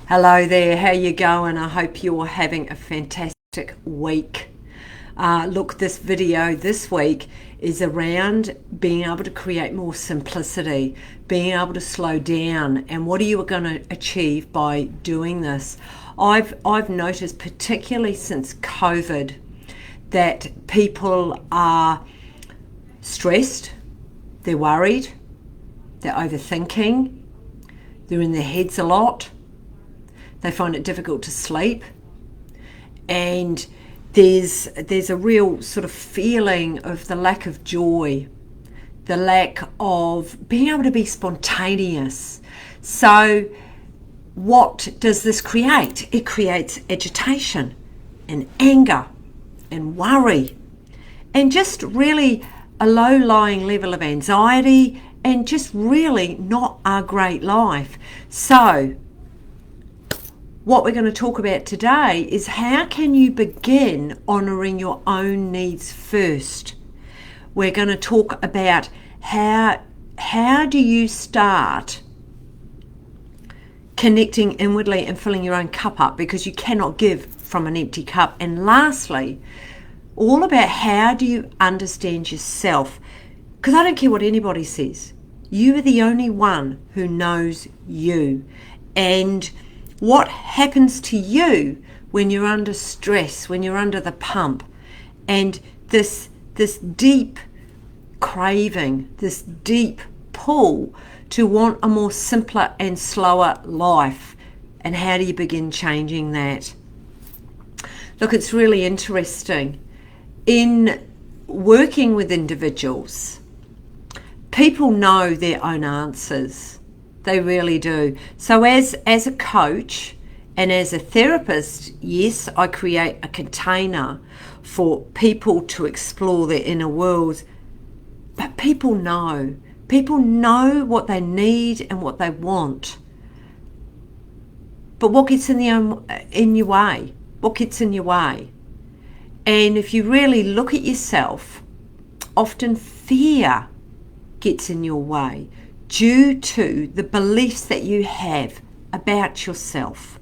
Hello there, how you going? I hope you're having a fantastic week. Look, this video this week is around being able to create more simplicity, being able to slow down, and what are you going to achieve by doing this? I've noticed, particularly since COVID, that people are stressed, they're worried, they're overthinking, they're in their heads a lot. They find it difficult to sleep, and there's a real sort of feeling of the lack of joy, the lack of being able to be spontaneous. So what does this create? It creates agitation and anger and worry and just really a low-lying level of anxiety and just really not a great life. So what we're going to talk about today is how can you begin honouring your own needs first. We're going to talk about how do you start connecting inwardly and filling your own cup up, because you cannot give from an empty cup. And lastly, all about how do you understand yourself, because I don't care what anybody says. You are the only one who knows you. And what happens to you when you're under stress, when you're under the pump, and this deep craving, this deep pull to want a more simpler and slower life, and how do you begin changing that? Look, it's really interesting. In working with individuals, people know their own answers. They really do. So as a coach and as a therapist, yes, I create a container for people to explore their inner worlds. But people know. People know what they need and what they want. But what gets in your way? What gets in your way? And if you really look at yourself, often fear gets in your way, due to the beliefs that you have about yourself.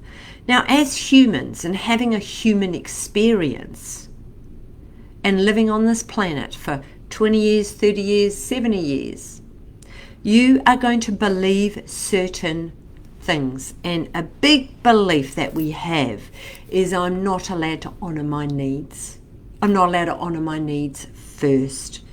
Now, as humans and having a human experience and living on this planet for 20 years, 30 years, 70 years, you are going to believe certain things. And a big belief that we have is I'm not allowed to honour my needs. I'm not allowed to honour my needs first.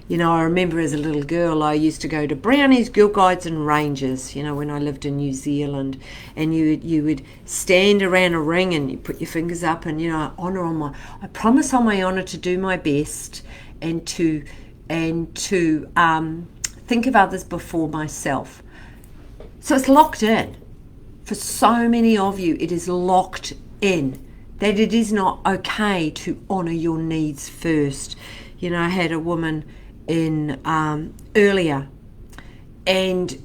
You know, I remember as a little girl, I used to go to brownies, Girl Guides and Rangers, you know, when I lived in New Zealand, and you would stand around a ring and you put your fingers up and, you know, I promise on my honour to do my best and to think of others before myself. So it's locked in. For so many of you, it is locked in that it is not okay to honour your needs first. You know, I had a woman in earlier, and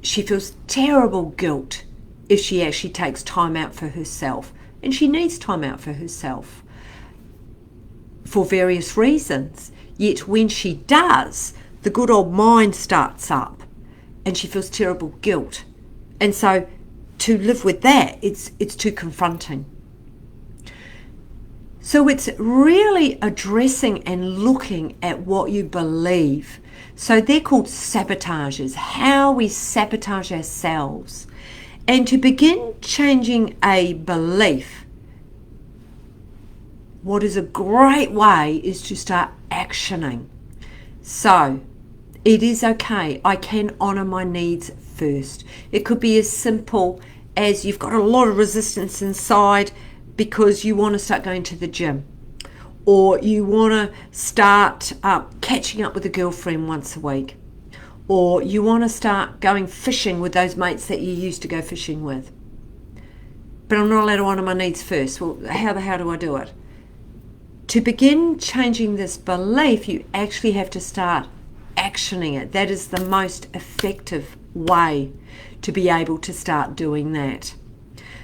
she feels terrible guilt if she actually takes time out for herself, and she needs time out for herself for various reasons. Yet when she does, the good old mind starts up and she feels terrible guilt, and so to live with that, it's too confronting. So it's really addressing and looking at what you believe. So they're called sabotages, how we sabotage ourselves. And to begin changing a belief, what is a great way is to start actioning. So it is okay. I can honour my needs first. It could be as simple as you've got a lot of resistance inside because you want to start going to the gym, or you want to start catching up with a girlfriend once a week, or you want to start going fishing with those mates that you used to go fishing with. But I'm not allowed to honour my needs first. Well, how the hell do I do it? To begin changing this belief, you actually have to start actioning it. That is the most effective way to be able to start doing that.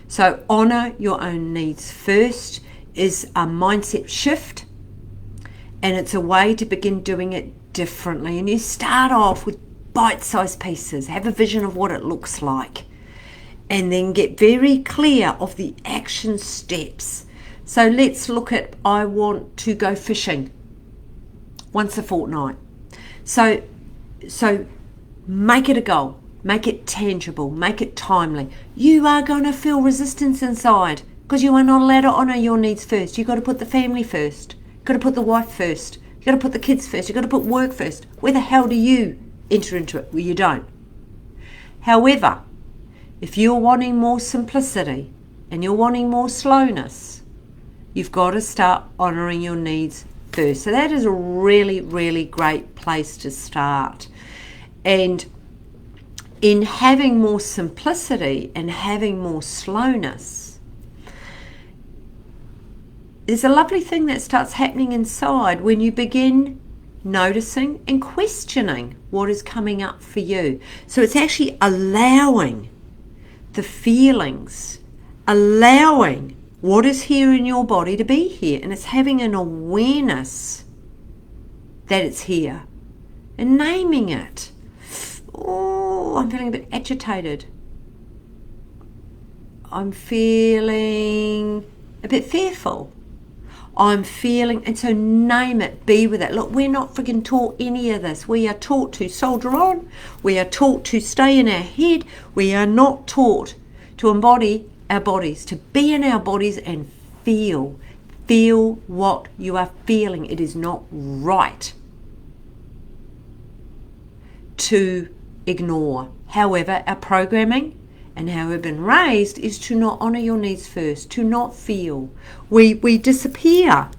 So honour your own needs first is a mindset shift, and it's a way to begin doing it differently. And you start off with bite-sized pieces. Have a vision of what it looks like. and then get very clear of the action steps. So let's look at, I want to go fishing once a fortnight. So make it a goal, make it tangible, make it timely. You are going to feel resistance inside because you are not allowed to honour your needs first. You've got to put the family first. You've got to put the wife first. You've got to put the kids first. You've got to put work first. Where the hell do you enter into it? Well, you don't. However, if you're wanting more simplicity and you're wanting more slowness, you've got to start honouring your needs first. So that is a really, really great place to start. And in having more simplicity and having more slowness, there's a lovely thing that starts happening inside when you begin noticing and questioning what is coming up for you. So it's actually allowing the feelings, allowing what is here in your body to be here, and it's having an awareness that it's here and naming it. Oh, I'm feeling a bit agitated. I'm feeling a bit fearful. I'm feeling, and so name it, be with it. Look, we're not freaking taught any of this. We are taught to soldier on. We are taught to stay in our head. We are not taught to embody our bodies, to be in our bodies and feel. Feel what you are feeling. It is not right to ignore. However, our programming and how we've been raised is to not honour your needs first, to not feel. We disappear.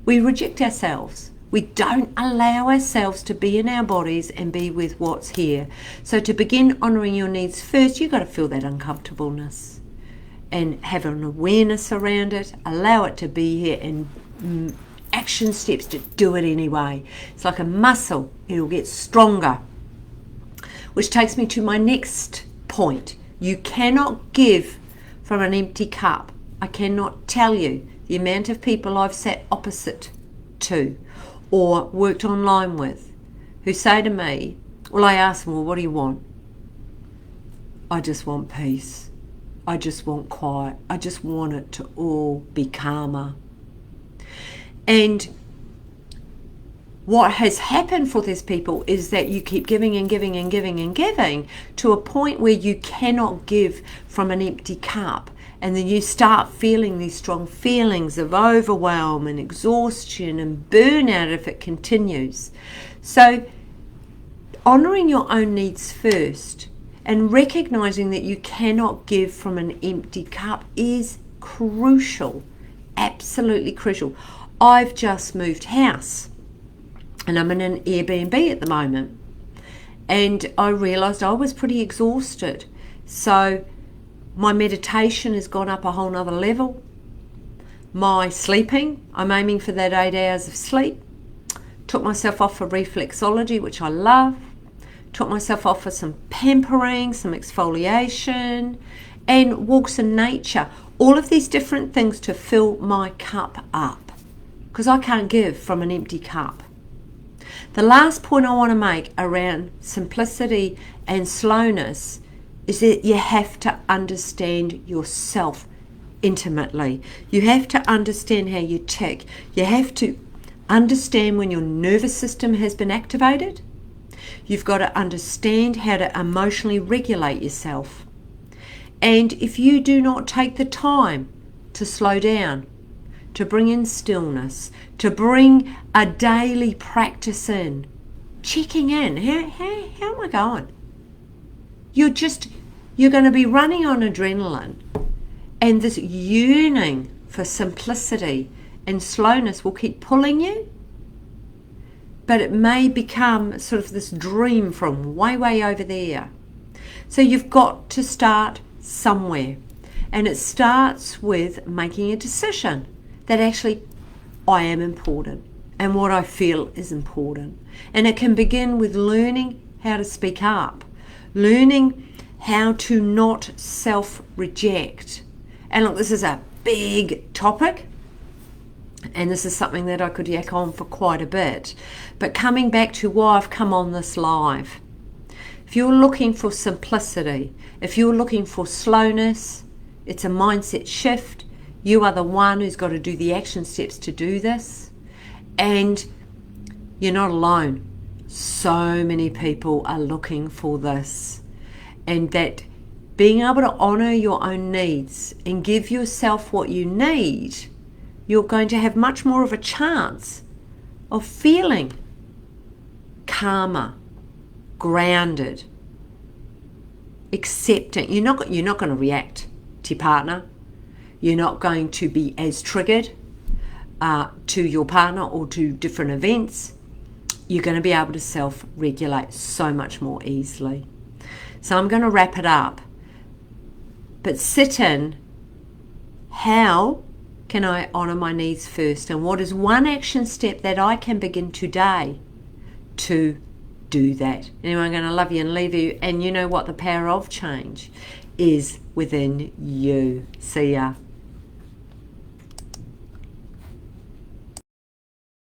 We reject ourselves. We don't allow ourselves to be in our bodies and be with what's here. So to begin honouring your needs first, you've got to feel that uncomfortableness and have an awareness around it, allow it to be here, and action steps to do it anyway. It's like a muscle. It'll get stronger. Which takes me to my next point. You cannot give from an empty cup. I cannot tell you the amount of people I've sat opposite to or worked online with who say to me, well, I ask them, well, what do you want? I just want peace. I just want quiet. I just want it to all be calmer. And what has happened for these people is that you keep giving and giving and giving and giving to a point where you cannot give from an empty cup. And then you start feeling these strong feelings of overwhelm and exhaustion and burnout if it continues. So honouring your own needs first and recognising that you cannot give from an empty cup is crucial, absolutely crucial. I've just moved house. And I'm in an Airbnb at the moment. And I realised I was pretty exhausted. So my meditation has gone up a whole nother level. My sleeping, I'm aiming for that 8 hours of sleep. Took myself off for reflexology, which I love. Took myself off for some pampering, some exfoliation, and walks in nature. All of these different things to fill my cup up. Because I can't give from an empty cup. The last point I want to make around simplicity and slowness is that you have to understand yourself intimately. You have to understand how you tick. You have to understand when your nervous system has been activated. You've got to understand how to emotionally regulate yourself. And if you do not take the time to slow down, to bring in stillness, to bring a daily practice in, checking in. How am I going? You're going to be running on adrenaline, and this yearning for simplicity and slowness will keep pulling you, but it may become sort of this dream from way, way over there. So you've got to start somewhere, and it starts with making a decision that actually I am important and what I feel is important. And it can begin with learning how to speak up, learning how to not self-reject. And look, this is a big topic, and this is something that I could yak on for quite a bit. But coming back to why I've come on this live, If you're looking for simplicity, if you're looking for slowness, it's a mindset shift. You are the one who's got to do the action steps to do this. And you're not alone. So many people are looking for this. And that being able to honor your own needs and give yourself what you need, you're going to have much more of a chance of feeling calmer, grounded, accepting. You're not going to react to your partner. You're not going to be as triggered to your partner or to different events. You're going to be able to self-regulate so much more easily. So I'm going to wrap it up. But sit in, how can I honour my needs first? And what is one action step that I can begin today to do that? Anyway, I'm going to love you and leave you. And you know what? The power of change is within you. See ya.